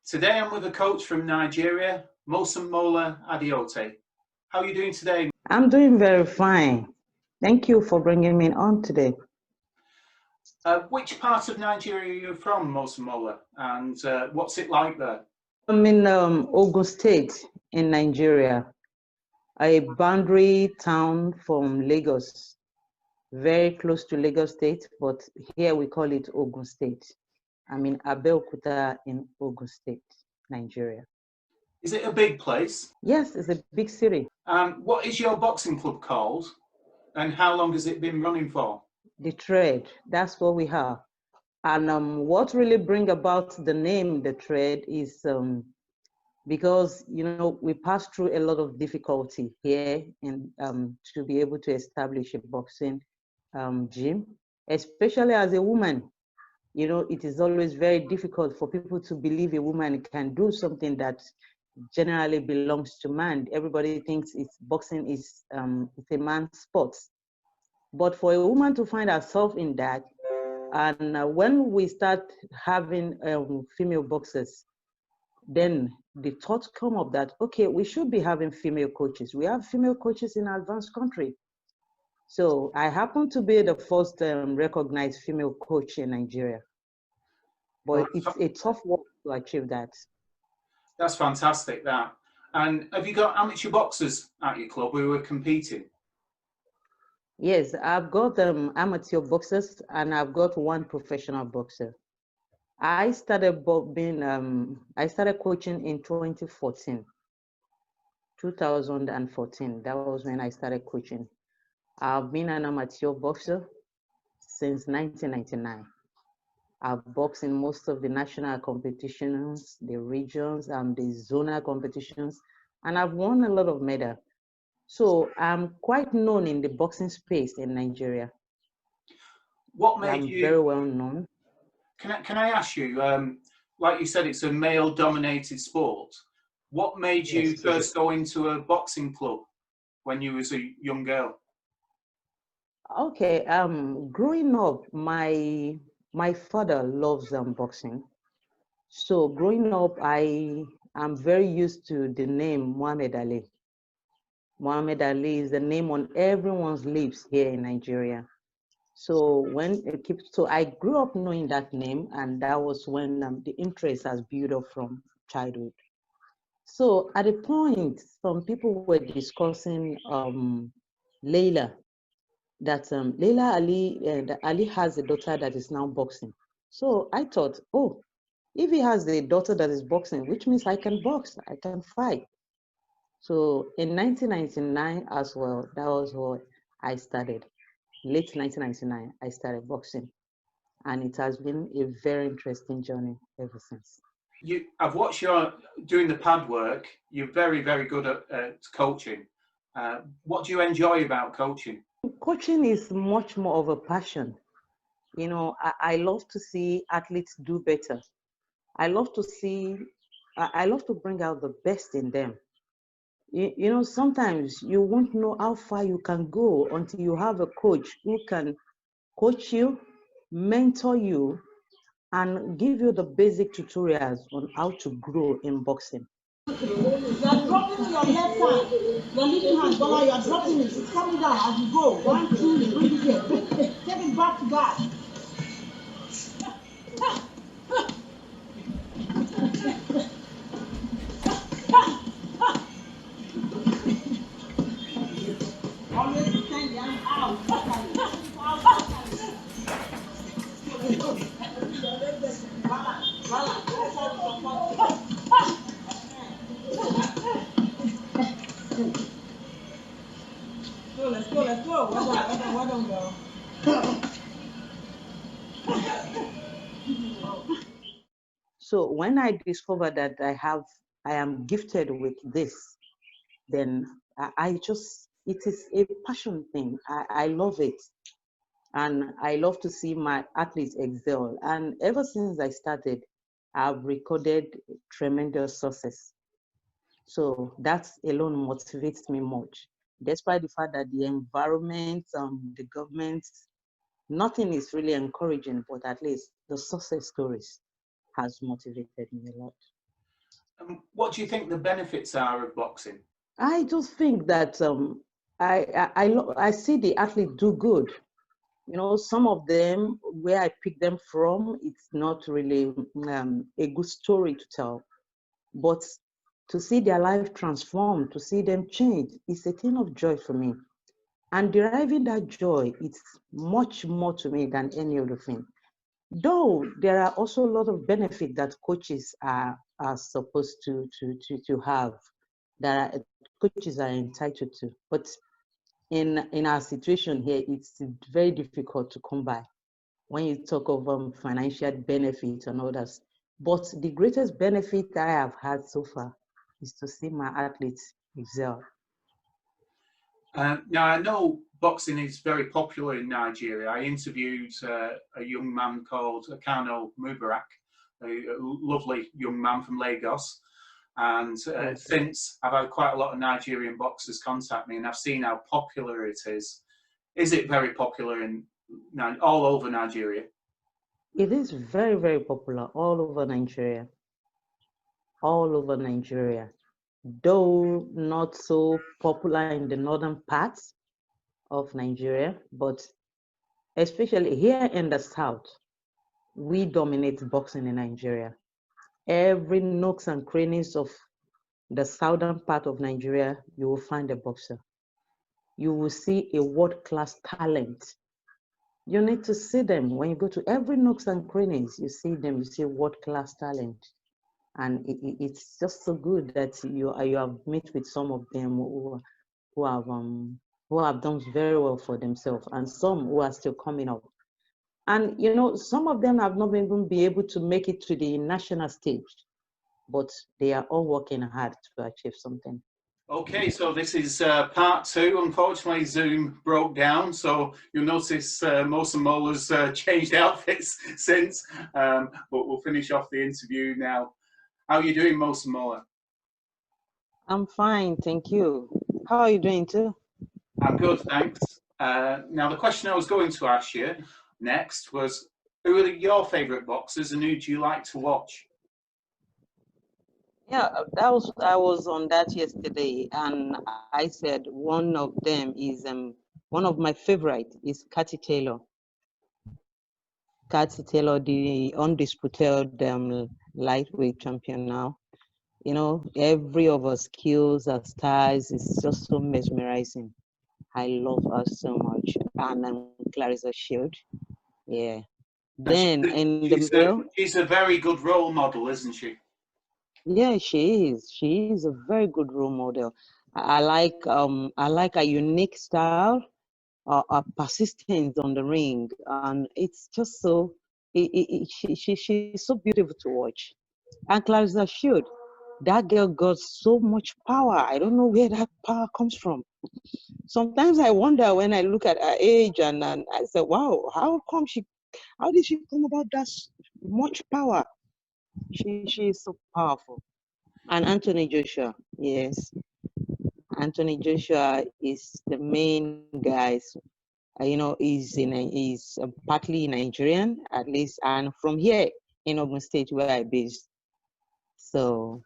Today I'm with a coach from Nigeria, Mosunmola Adeoti. How are you doing today? I'm doing very fine. Thank you for bringing me on today. Which part of Nigeria are you from, Mosunmola, and what's it like there? I'm in Ogun State in Nigeria, a boundary town from Lagos, very close to Lagos State, but here we call it Ogun State. I'm in Adeoti in Ogun State, Nigeria. Is it a big place? Yes, it's a big city. What is your boxing club called, and how long has it been running for? The Thread, that's what we have. And what really bring about the name The Thread is because we passed through a lot of difficulty here and to be able to establish a boxing gym, especially as a woman. It is always very difficult for people to believe a woman can do something that generally belongs to man. Everybody thinks boxing is it's a man's sport, but for a woman to find herself in that, and when we start having female boxers, then the thought come up that, okay, we should be having female coaches. We have female coaches in our advanced country. So I happen to be the first recognized female coach in Nigeria. But it's a tough work to achieve that. That's fantastic, that. And have you got amateur boxers at your club who are competing? Yes, I've got amateur boxers and I've got one professional boxer. I started coaching in 2014. That was when I started coaching. I've been an amateur boxer since 1999. I've boxed in most of the national competitions, the regions, and the zonal competitions, and I've won a lot of medals. So I'm quite known in the boxing space in Nigeria. What made I'm very well known. Can I ask you, like you said, it's a male-dominated sport. What made you first go into a boxing club when you was a young girl? Okay, growing up, my father loves boxing. So growing up, I am very used to the name Muhammad Ali. Muhammad Ali is the name on everyone's lips here in Nigeria. So I grew up knowing that name, and that was when the interest has built up from childhood. So at a point, some people were discussing Layla, that Layla Ali, that Ali has a daughter that is now boxing. So I thought, oh, if he has a daughter that is boxing, which means I can box, I can fight. So in 1999 as well, that was what I started. Late 1999, I started boxing. And it has been a very interesting journey ever since. I've watched you doing the pad work. You're very, very good at coaching. What do you enjoy about coaching? Coaching is much more of a passion. I love to see athletes do better. I love to bring out the best in them. Sometimes you won't know how far you can go until you have a coach who can coach you, mentor you, and give you the basic tutorials on how to grow in boxing. You are dropping your left hand, your leading hand, Bola, you are dropping it. It's coming down as you go. 1, 2, bring it here. Take it back to that. Always stand down out. Let's go. Why don't go? So when I discovered that I am gifted with this, then it is a passion thing. I love it. And I love to see my athletes excel. And ever since I started, I've recorded tremendous success. So that alone motivates me much. Despite the fact that the environment, the government, nothing is really encouraging, but at least the success stories has motivated me a lot. What do you think the benefits are of boxing? I just think that I see the athlete do good. You know, some of them, where I pick them from, it's not really a good story to tell. But to see their life transform, to see them change, it's a thing of joy for me. And deriving that joy, it's much more to me than any other thing. Though there are also a lot of benefit that coaches are supposed to have, that coaches are entitled to. But in our situation here, it's very difficult to come by when you talk of financial benefits and others. But the greatest benefit I have had so far is to see my athletes excel. Now, I know boxing is very popular in Nigeria. I interviewed a young man called Akano Mubarak, a lovely young man from Lagos. And Yes. since I've had quite a lot of Nigerian boxers contact me, and I've seen how popular it is. Is it very popular in all over Nigeria? It is very, very popular all over Nigeria. All over Nigeria. Though not so popular in the northern parts of Nigeria, but especially here in the south, we dominate boxing in Nigeria. Every nooks and crannies of the southern part of Nigeria, you will find a boxer. You will see a world-class talent. You need to see them. When you go to every nooks and crannies, you see them, you see world-class talent. And it's just so good that you have met with some of them who have done very well for themselves, and some who are still coming up. And you know, some of them have not even been able to make it to the national stage, but they are all working hard to achieve something. Okay, so this is part two. Unfortunately, Zoom broke down, so you'll notice Mosunmola's changed outfits since, but we'll finish off the interview now. How are you doing, Mosunmola? I'm fine, thank you. How are you doing too? I'm good, thanks. Now, the question I was going to ask you next was, who are your favourite boxers and who do you like to watch? Yeah, I was on that yesterday, and I said one of them is one of my favorite is Cathy Taylor. Cathy Taylor, the undisputed lightweight champion now. You know, every of her skills, her styles is just so mesmerizing. I love her so much. And Clarissa Shield, yeah. Then in the male, she's a very good role model, isn't she? yeah, she is. She is a very good role model. I like a unique style, a persistence on the ring, and it's just so. She's so beautiful to watch. And Clarissa Shield, that girl got so much power. I don't know where that power comes from. Sometimes I wonder when I look at her age, and I say, wow, how did she come about that much power? She is so powerful. And Anthony Joshua, yes. Anthony Joshua is the main guy. You know, he's partly Nigerian, at least, and from here in Ogun State where I based. So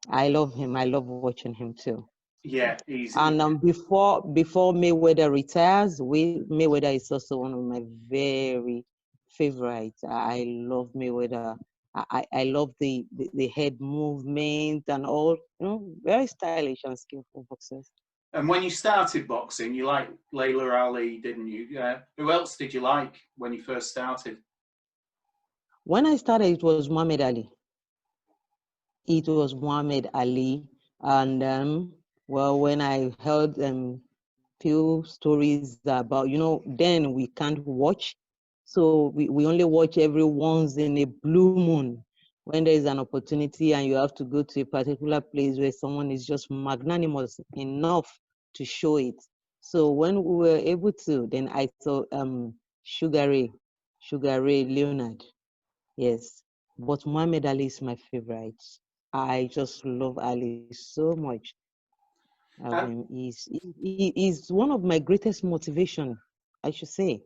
I love him. I love watching him too. Yeah, easy. And before Mayweather retires, Mayweather is also one of my very favorites. I love Mayweather. I love the head movement and all. You know, very stylish and skillful boxers. And when you started boxing, you liked Layla Ali, didn't you? Who else did you like when you first started? When I started, it was Muhammad Ali. It was Muhammad Ali, and well, when I heard few stories about, you know, then we can't watch, so we only watch every once in a blue moon when there is an opportunity and you have to go to a particular place where someone is just magnanimous enough to show it. So when we were able to, then I saw Sugar Ray Leonard, yes. But Muhammad Ali is my favorite. I just love Ali so much. He's one of my greatest motivation, I should say.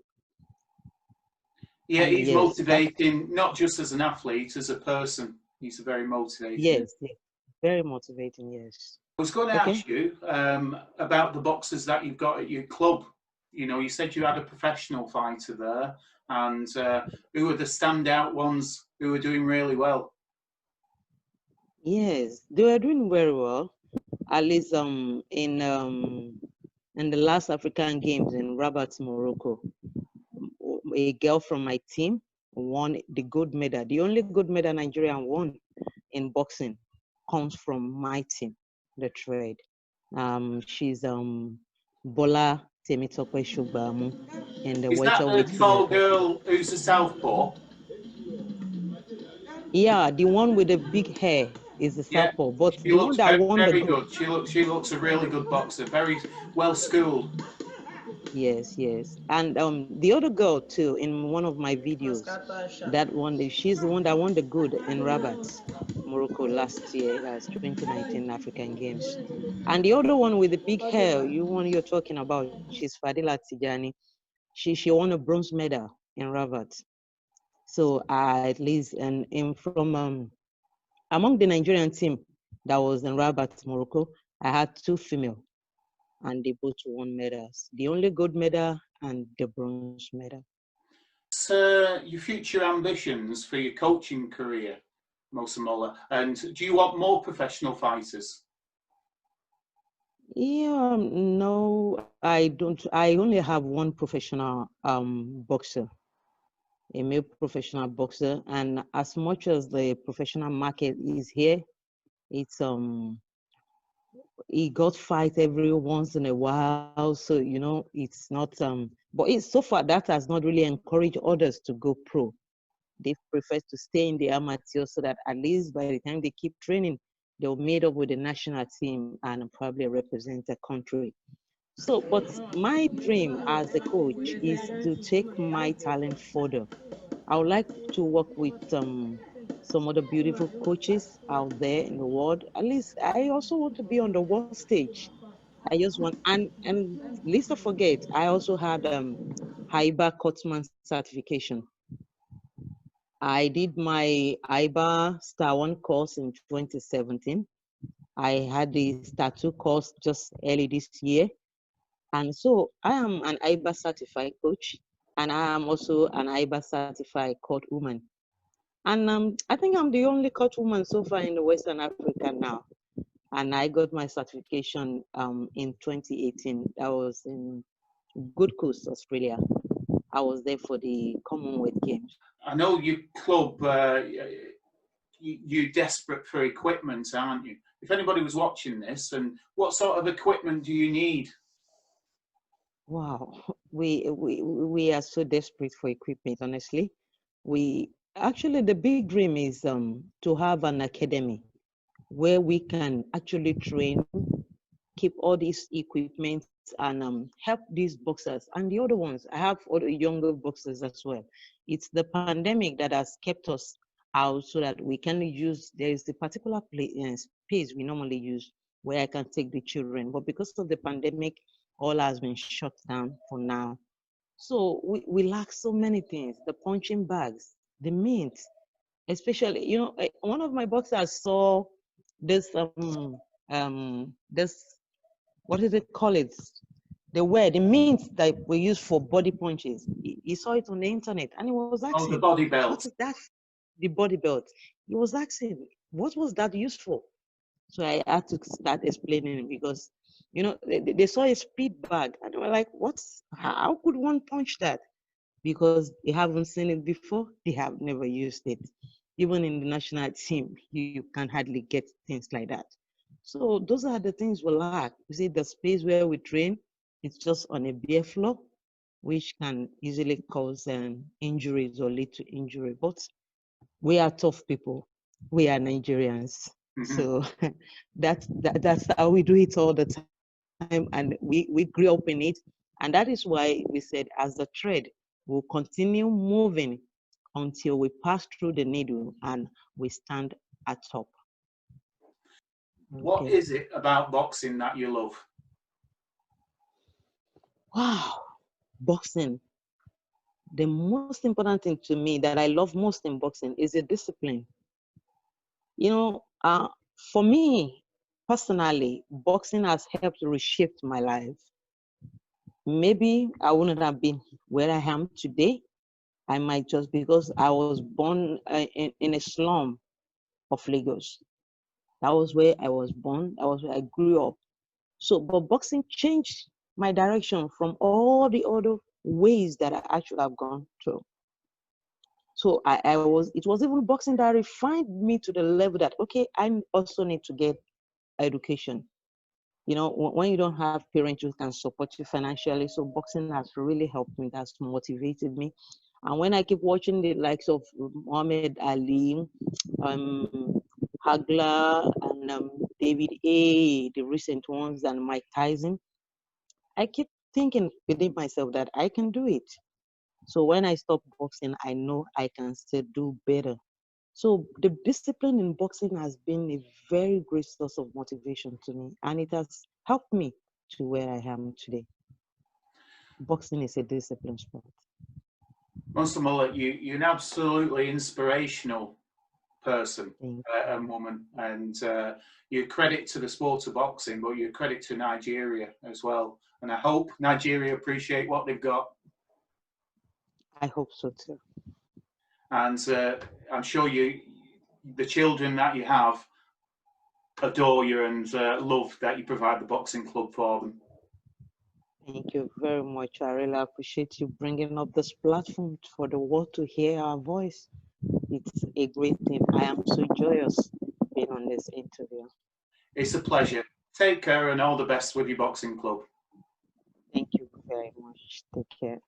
Yeah, And he's motivating, not just as an athlete, as a person. He's very motivating. Yes, very motivating, yes. I was going to Okay. ask you about the boxers that you've got at your club. You know, you said you had a professional fighter there, and who were the standout ones who were doing really well? Yes, they were doing very well. At least in the last African Games in Rabat, Morocco, a girl from my team won the gold medal. The only gold medal Nigeria won in boxing comes from my team, the trade. She's Bola Temitope Shugbamu in the Is that the welterweight tall division. girl who's a southpaw? Yeah, the one with the big hair is the Yeah, southpaw, but she the one looks that very, won the very gold. good. She looks a really good boxer, very well schooled. Yes, yes. And the other girl too in one of my videos, that one, she's the one that won the gold in Rabat, Morocco last year, that's 2019 African Games. And the other one with the big hair, you one you're talking about, she's Fadila Tijani. She won a bronze medal in Rabat. So at least and in from among the Nigerian team that was in Rabat, Morocco, I had two female and they both won medals. The only gold medal and the bronze medal. What's your future ambitions for your coaching career, Mosunmola? And do you want more professional fighters? Yeah, no, I don't. I only have one professional boxer, a male professional boxer, and as much as the professional market is here, it's he got fight every once in a while, so it's not but it's so far that has not really encouraged others to go pro. They prefer to stay in the amateur so that at least by the time they keep training, they'll meet up with the national team and probably represent the country. So, but my dream as a coach is to take my talent further. I would like to work with some other beautiful coaches out there in the world. At least I also want to be on the world stage. I just want, and least not forget, I also had AIBA Coachman certification. I did my AIBA Star 1 course in 2017. I had the Star 2 course just early this year. And so I am an AIBA certified coach, and I am also an AIBA certified court woman. And I think I'm the only court woman so far in the Western Africa now. And I got my certification in 2018. That was in Gold Coast, Australia. I was there for the Commonwealth Games. I know your club, you're desperate for equipment, aren't you? If anybody was watching this, and what sort of equipment do you need? Wow, we are so desperate for equipment, honestly. We actually, the big dream is to have an academy where we can actually train, keep all these equipment, and help these boxers and the other ones. I have other younger boxers as well. It's the pandemic that has kept us out so that we can use, there is the particular space we normally use where I can take the children. But because of the pandemic, all has been shut down for now. So we lack so many things, the punching bags, the mints, especially, one of my boxers saw this this, what is it called it, the mints that we use for body punches. He saw it on the internet and he was Oh, the asking, body what belt. is that? The body belt. He was asking, what was that used for? So I had to start explaining because they saw a speed bag and they were like, what's, how could one punch that? Because they haven't seen it before, they have never used it. Even in the national team, you can hardly get things like that. So those are the things we lack. You see, the space where we train, it's just on a bare floor, which can easily cause injuries or lead to injury. But we are tough people. We are Nigerians. Mm-hmm. So that's how we do it all the time. And we grew up in it. And that is why we said, as a trade, we'll continue moving until we pass through the needle and we stand at top. What Okay. is it about boxing that you love? Wow. Boxing. The most important thing to me that I love most in boxing is the discipline. For me, personally, boxing has helped reshape my life. Maybe I wouldn't have been where I am today. I might just because I was born in a slum of Lagos. That was where I was born. That was where I grew up. So, but boxing changed my direction from all the other ways that I actually have gone through. So it was even boxing that refined me to the level that, okay, I also need to get education. You know, when you don't have parents who can support you financially, so boxing has really helped me. That's motivated me. And when I keep watching the likes of Muhammad Ali, Hagler, and David A, the recent ones, and Mike Tyson, I keep thinking within myself that I can do it. So when I stop boxing, I know I can still do better. So the discipline in boxing has been a very great source of motivation to me, and it has helped me to where I am today. Boxing is a discipline sport. Mosunmola, you're an absolutely inspirational person and woman, and you credit to the sport of boxing, but you credit to Nigeria as well. And I hope Nigeria appreciate what they've got. I hope so too. And I'm sure the children that you have adore you and love that you provide the boxing club for them. Thank you very much. I really appreciate you bringing up this platform for the world to hear our voice. It's a great thing. I am so joyous being on this interview. It's a pleasure. Take care and all the best with your boxing club. Thank you very much. Take care.